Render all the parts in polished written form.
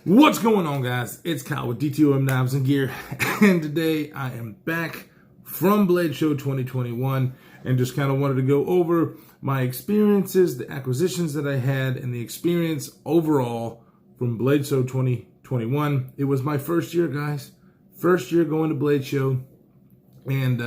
What's going on, guys? It's Kyle with DTOM Knives and Gear, and today I am back from Blade Show 2021 and just kind of wanted to go over my experiences, the acquisitions that I had, and the experience overall from Blade Show 2021. It was my first year, guys. First year going to Blade Show, and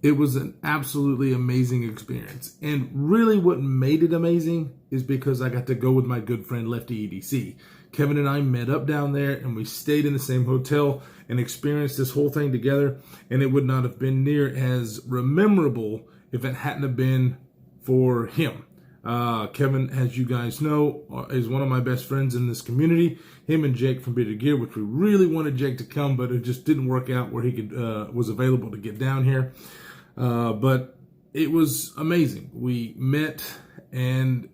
it was an absolutely amazing experience. And really what made it amazing is because I got to go with my good friend Lefty EDC. Kevin and I met up down there and we stayed in the same hotel and experienced this whole thing together. And it would not have been near as memorable if it hadn't have been for him. Kevin, as you guys know, is one of my best friends in this community. Him and Jake from Bearded Gear, which we really wanted Jake to come, but it just didn't work out where he could was available to get down here. But it was amazing. We met, and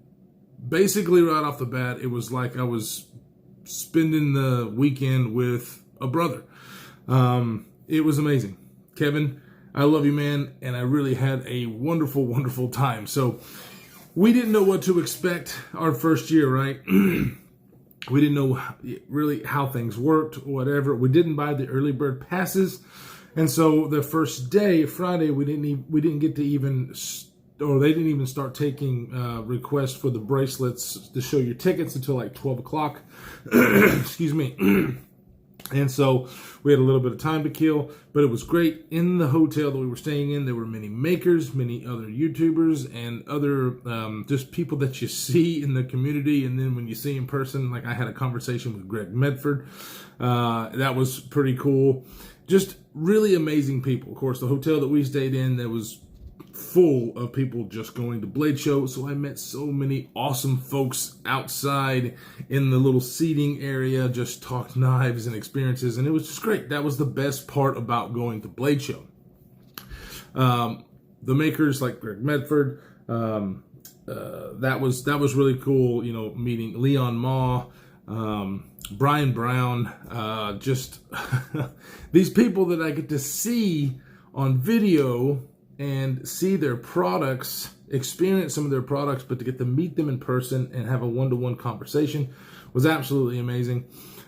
basically right off the bat, it was like I was spending the weekend with a brother. It was amazing. Kevin, I love you, man, and I really had a wonderful, wonderful time. So we didn't know what to expect our first year, right? We didn't know really how things worked or whatever. We didn't buy the early bird passes. And so the first day, Friday, we didn't get to even, or they didn't even start taking requests for the bracelets to show your tickets until like 12 o'clock. Excuse me. And so we had a little bit of time to kill, but it was great. In the hotel that we were staying in, there were many makers, many other YouTubers, and other just people that you see in the community. And then when you see in person, like I had a conversation with Greg Medford. That was pretty cool. Just really amazing people. Of course, the hotel that we stayed in, that was full of people just going to Blade Show. So I met so many awesome folks outside in the little seating area, just talked knives and experiences, and it was just great. That was the best part about going to Blade Show. The makers like Greg Medford, that was really cool. You know, meeting Leon Ma, Brian Brown, just these people that I get to see on video and see their products, experience some of their products, but to get to meet them in person and have a one-to-one conversation was absolutely amazing.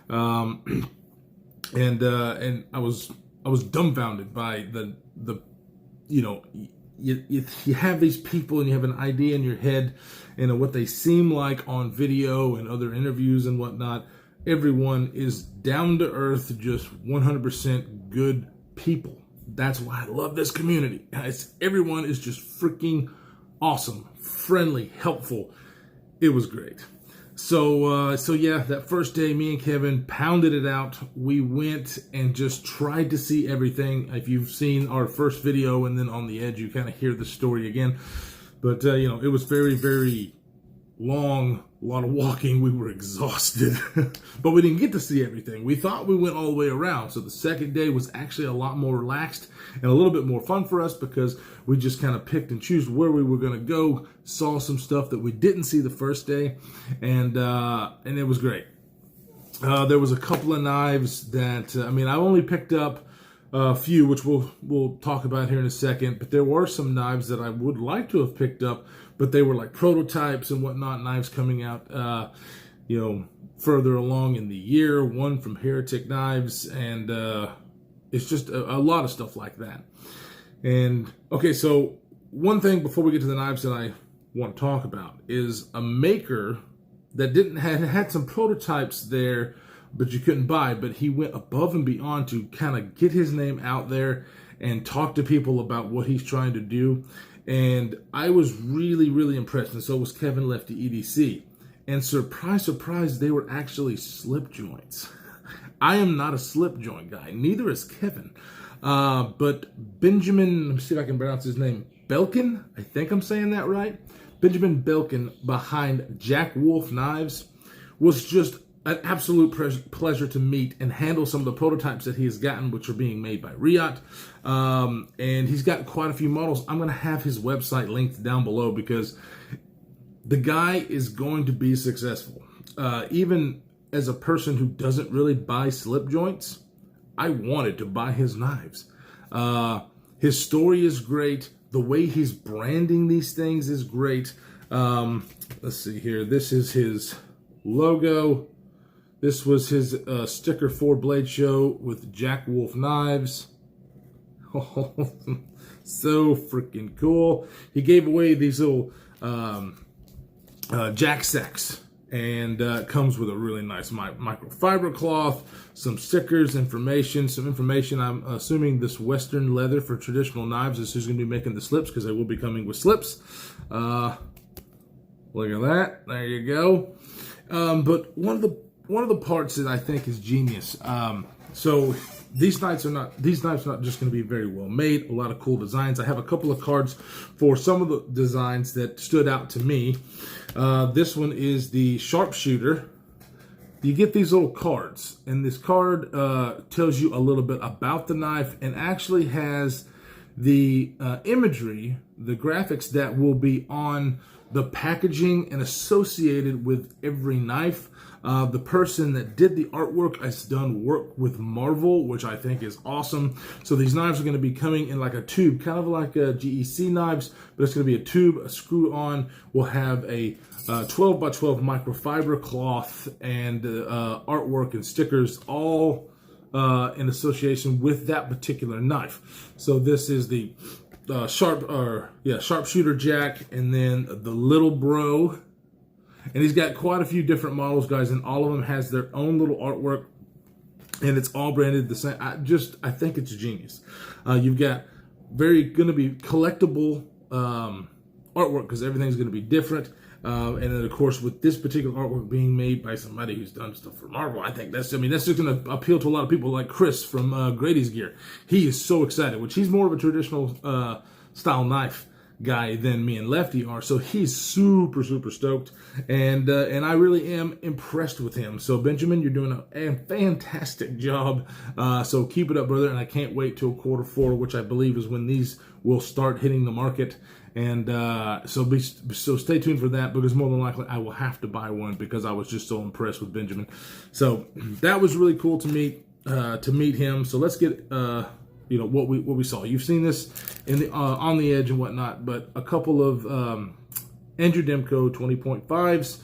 And I was dumbfounded by the you know, you have these people and you have an idea in your head and what they seem like on video and other interviews and whatnot. Everyone is down to earth, just 100% good people. That's why I love this community. Everyone is just freaking awesome, friendly, helpful. It was great. So yeah, that first day, me and Kevin pounded it out. We went and just tried to see everything. If you've seen our first video and then on the edge, you kind of hear the story again. But, you know, it was very, very long, a lot of walking. We were exhausted, but we didn't get to see everything. We thought we went all the way around. So the second day was actually a lot more relaxed and a little bit more fun for us because we just kind of picked and choose where we were going to go, saw some stuff that we didn't see the first day, and it was great. There was a couple of knives that, I mean, I only picked up a few, which we'll talk about here in a second, but there were some knives that I would like to have picked up, but they were like prototypes and whatnot, knives coming out, you know, further along in the year. One from Heretic Knives, and it's just a lot of stuff like that. And okay, so one thing before we get to the knives that I want to talk about is a maker that had some prototypes there, but you couldn't buy, but he went above and beyond to kind of get his name out there and talk to people about what he's trying to do. And I was really, really impressed, and so was Kevin Lefty EDC. And surprise, surprise, they were actually slip joints. I am not a slip joint guy, neither is Kevin. But Benjamin, let me see if I can pronounce his name, Belkin, I think I'm saying that right. Benjamin Belkin behind Jack Wolf Knives was just an absolute pleasure to meet and handle some of the prototypes that he has gotten, which are being made by Riot. And he's got quite a few models. I'm going to have his website linked down below because the guy is going to be successful. Even as a person who doesn't really buy slip joints, I wanted to buy his knives. His story is great. The way he's branding these things is great. Let's see here. This is his logo. This was his sticker for Blade Show with Jack Wolf knives. Oh, so freaking cool. He gave away these little jack sacks, and comes with a really nice microfiber cloth, some stickers, some information. I'm assuming this Western leather for traditional knives. This is going to be making the slips, because they will be coming with slips. Look at that. There you go. But one of the parts that I think is genius. So these knives are not just going to be very well made. A lot of cool designs. I have a couple of cards for some of the designs that stood out to me. This one is the sharpshooter. You get these little cards, and this card tells you a little bit about the knife, and actually has the imagery, the graphics that will be on the packaging and associated with every knife. The person that did the artwork has done work with Marvel, which I think is awesome. So these knives are going to be coming in like a tube, kind of like GEC knives, but it's going to be a tube, a screw on. We'll have a 12 by 12 microfiber cloth, and artwork and stickers, all in association with that particular knife. So this is the sharpshooter jack, and then the little bro. And he's got quite a few different models, guys, and all of them has their own little artwork, and it's all branded the same. I think it's genius. You've got going to be collectible artwork, because everything's going to be different. And then, of course, with this particular artwork being made by somebody who's done stuff for Marvel, I think that's just going to appeal to a lot of people, like Chris from Grady's Gear. He is so excited, which he's more of a traditional style knife guy than me and Lefty are, so he's super stoked, and I really am impressed with him. So Benjamin, you're doing a fantastic job, so keep it up, brother, and I can't wait till Q4, which I believe is when these will start hitting the market. And so stay tuned for that, because more than likely I will have to buy one, because I was just so impressed with Benjamin. So that was really cool to meet him. So let's get what we saw. You've seen this in the on the edge and whatnot, but a couple of Andrew Demko 20.5s.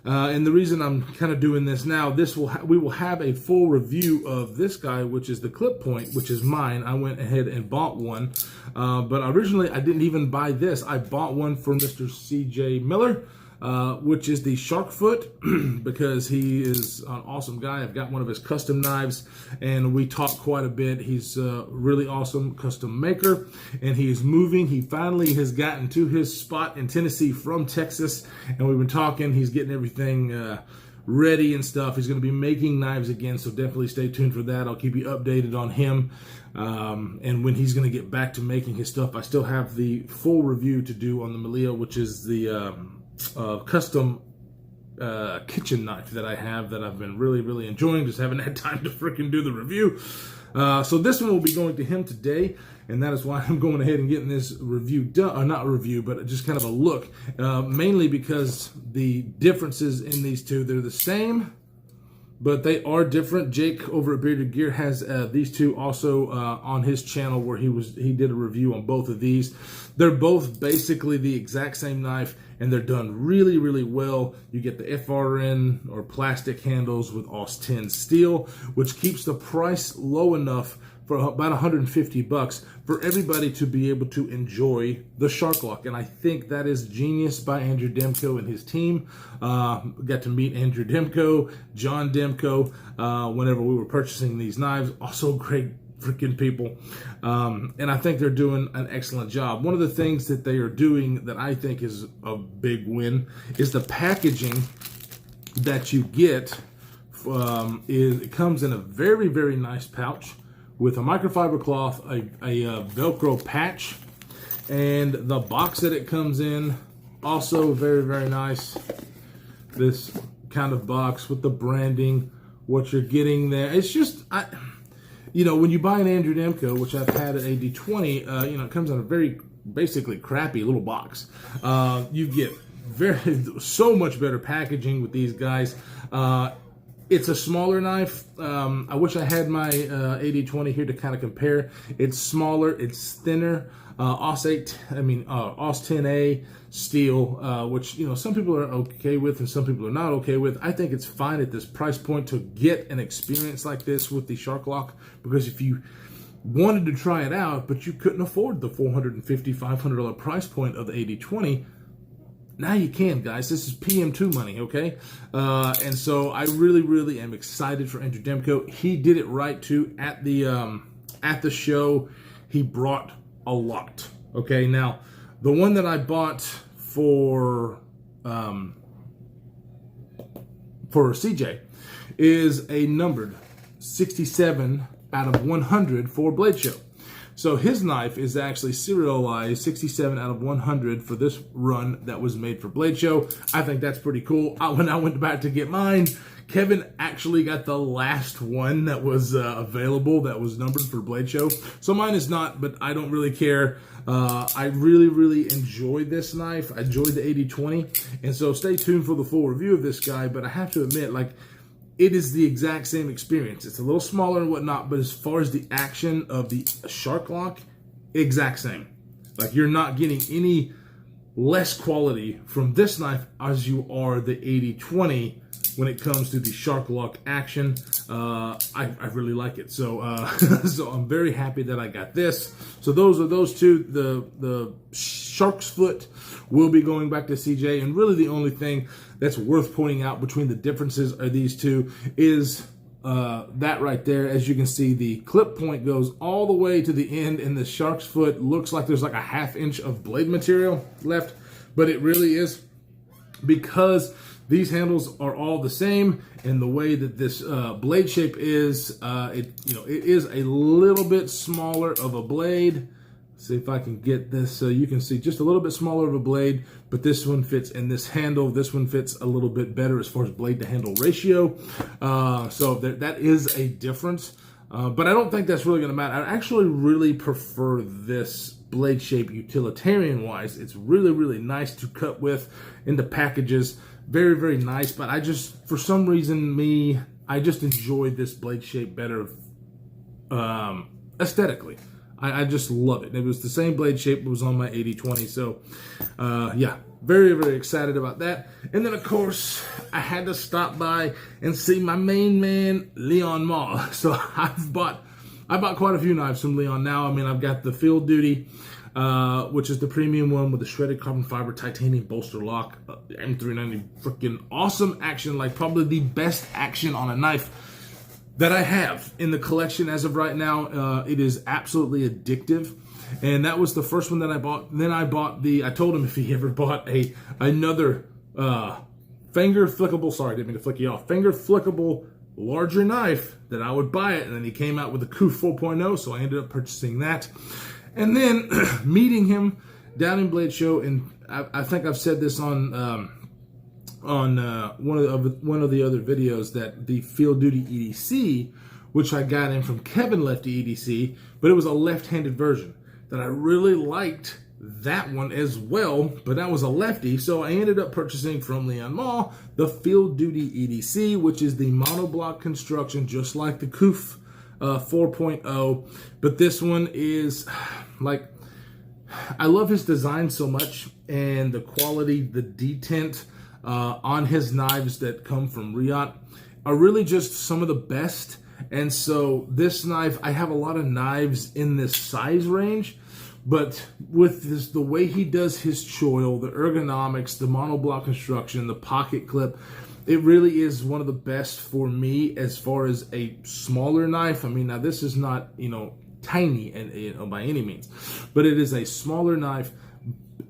And the reason I'm kind of doing this now, we will have a full review of this guy, which is the Clip Point, which is mine. I went ahead and bought one, but originally I didn't even buy this. I bought one for Mr. CJ Miller, which is the Sharkfoot, because he is an awesome guy. I've got one of his custom knives, and we talked quite a bit. He's a really awesome custom maker, and he is moving. He finally has gotten to his spot in Tennessee from Texas, and we've been talking. He's getting everything ready and stuff. He's going to be making knives again, so definitely stay tuned for that. I'll keep you updated on him, and when he's going to get back to making his stuff. I still have the full review to do on the Malia, which is the custom kitchen knife that I have, that I've been really enjoying. Just haven't had time to freaking do the review. So this one will be going to him today, and that is why I'm going ahead and getting this review done, or not review, but just kind of a look, mainly because the differences in these two, they're the same, but they are different. Jake over at Bearded Gear has these two also on his channel, where he did a review on both of these. They're both basically the exact same knife, and they're done really well. You get the FRN or plastic handles with AUS 10 steel, which keeps the price low enough for about $150 for everybody to be able to enjoy the Sharklock. And I think that is genius by Andrew Demko and his team. Got to meet Andrew Demko, John Demko, whenever we were purchasing these knives. Also great freaking people. And I think they're doing an excellent job. One of the things that they are doing that I think is a big win is the packaging that you get. It comes in a very nice pouch with a microfiber cloth, a Velcro patch, and the box that it comes in, also very nice. This kind of box with the branding, what you're getting there. It's just, when you buy an Andrew Demko, which I've had at AD20, it comes in a very basically crappy little box. You get so much better packaging with these guys. It's a smaller knife. I wish I had my 8020 here to kind of compare. It's smaller, it's thinner. AUS 10A steel, which, you know, some people are okay with and some people are not okay with. I think it's fine at this price point to get an experience like this with the Shark-Lock, because if you wanted to try it out, but you couldn't afford the $450, $500 price point of the 8020, now you can, guys. This is PM2 money, okay? And so I really, really am excited for Andrew Demko. He did it right too at the show. He brought a lot. Okay, now the one that I bought for CJ is a numbered 67 out of 100 for Blade Show. So his knife is actually serialized 67 out of 100 for this run that was made for Blade Show. I think that's pretty cool. When I went back to get mine, Kevin actually got the last one that was available that was numbered for Blade Show. So mine is not, but I don't really care. I really, really enjoyed this knife. I enjoyed the 8020. And so stay tuned for the full review of this guy. But I have to admit, like, it is the exact same experience. It's a little smaller and whatnot, but as far as the action of the Shark-Lock, exact same. Like, you're not getting any less quality from this knife as you are the 8020 when it comes to the Shark-Lock action. I really like it. So so I'm very happy that I got this. So those are those two. The Shark's Foot will be going back to CJ, and really the only thing that's worth pointing out between the differences of these two is that right there. As you can see, the clip point goes all the way to the end, and the Shark's Foot looks like there's like a ½ inch of blade material left, but it really is because these handles are all the same, and the way that this blade shape is, it is a little bit smaller of a blade. See if I can get this so you can see just a little bit smaller of a blade, but this one fits in this handle. This one fits a little bit better as far as blade to handle ratio. So that is a difference, but I don't think that's really going to matter. I actually really prefer this blade shape utilitarian wise. It's really, really nice to cut with in the packages. Very, very nice, but I just, for some reason, I just enjoyed this blade shape better aesthetically. I just love it. It was the same blade shape that was on my 8020. So, yeah, very, very excited about that. And then, of course, I had to stop by and see my main man, Leon Mall. So I bought quite a few knives from Leon now. I mean, I've got the Field Duty, which is the premium one with the shredded carbon fiber titanium bolster lock. M390, freaking awesome action, like probably the best action on a knife that I have in the collection as of right now. It is absolutely addictive, and that was the first one that I bought. Then I bought I told him if he ever bought another finger flickable, sorry, I didn't mean to flick you off, finger flickable larger knife, that I would buy it. And then he came out with the KUF 4.0, so I ended up purchasing that. And then meeting him down in Blade Show, and I think I've said this on one of the other videos, that the Field Duty EDC, which I got in from Kevin Lefty EDC, but it was a left-handed version, that I really liked that one as well, but that was a lefty, so I ended up purchasing from Leon Mall the Field Duty EDC, which is the monoblock construction, just like the KUF 4.0, but this one is like, I love his design so much, and the quality, the detent on his knives that come from Riot are really just some of the best. And so this knife, I have a lot of knives in this size range, but with this, the way he does his choil, the ergonomics, the monoblock construction, the pocket clip, it really is one of the best for me as far as a smaller knife. I mean, now this is not, tiny and by any means, but it is a smaller knife.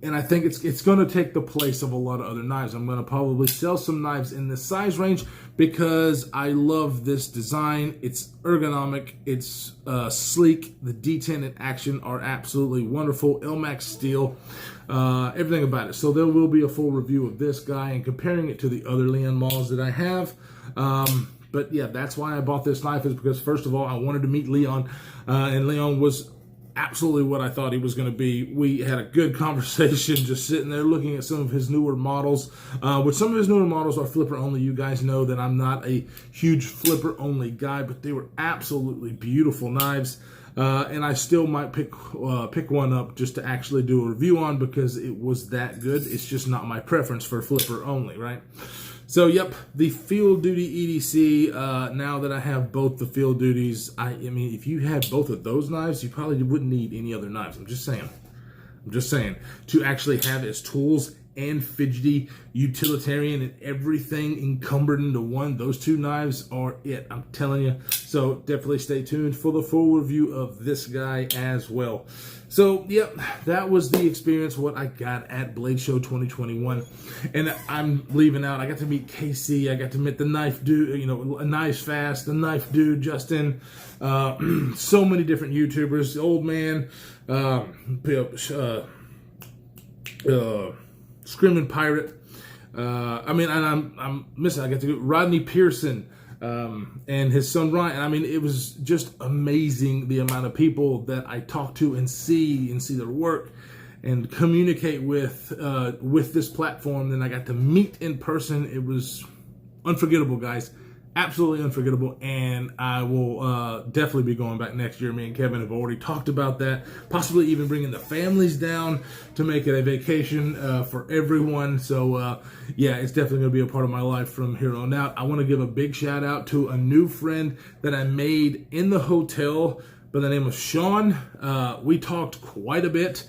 And I think it's going to take the place of a lot of other knives. I'm going to probably sell some knives in this size range because I love this design. It's ergonomic. It's sleek. The detent and action are absolutely wonderful. Elmax steel, everything about it. So there will be a full review of this guy and comparing it to the other Leon Malls that I have. But yeah, that's why I bought this knife, is because first of all, I wanted to meet Leon, and Leon was absolutely what I thought he was going to be. We had a good conversation just sitting there looking at some of his newer models, which some of his newer models are flipper only. You guys know that I'm not a huge flipper only guy, but they were absolutely beautiful knives. And I still might pick one up just to actually do a review on because it was that good. It's just not my preference for flipper only, right? So, yep, the Field Duty EDC, now that I have both the Field Duties, I mean, if you had both of those knives, you probably wouldn't need any other knives. I'm just saying, to actually have as tools and fidgety, utilitarian, and everything encumbered into one, those two knives are it, I'm telling you. So definitely stay tuned for the full review of this guy as well. So, yep, that was the experience, what I got at Blade Show 2021. And I'm leaving out, I got to meet KC, I got to meet the Knife Dude, you know, Knives Fast, the Knife Dude, Justin, so many different YouTubers, the Old Man, Screaming Pirate. I mean, and I'm missing. I got to go Rodney Pearson and his son Ryan. I mean, it was just amazing the amount of people that I talk to and see their work and communicate with this platform. Then I got to meet in person. It was unforgettable, guys. Absolutely unforgettable, and I will definitely be going back next year. Me and Kevin have already talked about that, possibly even bringing the families down to make it a vacation for everyone. So, yeah, it's definitely going to be a part of my life from here on out. I want to give a big shout out to a new friend that I made in the hotel by the name of Sean. We talked quite a bit.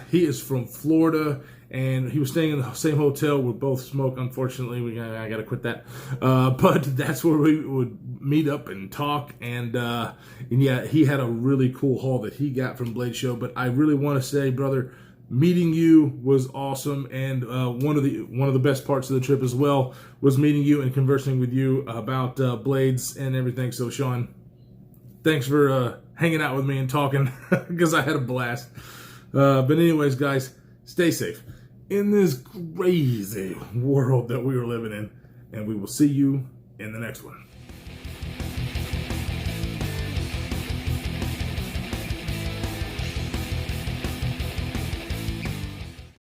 He is from Florida, and he was staying in the same hotel. We both smoke, unfortunately. I got to quit that. But that's where we would meet up and talk. And yeah, he had a really cool haul that he got from Blade Show. But I really want to say, brother, meeting you was awesome. And one of the best parts of the trip as well was meeting you and conversing with you about blades and everything. So, Sean, thanks for hanging out with me and talking because I had a blast. But anyways, guys, stay safe in this crazy world that we are living in, and we will see you in the next one.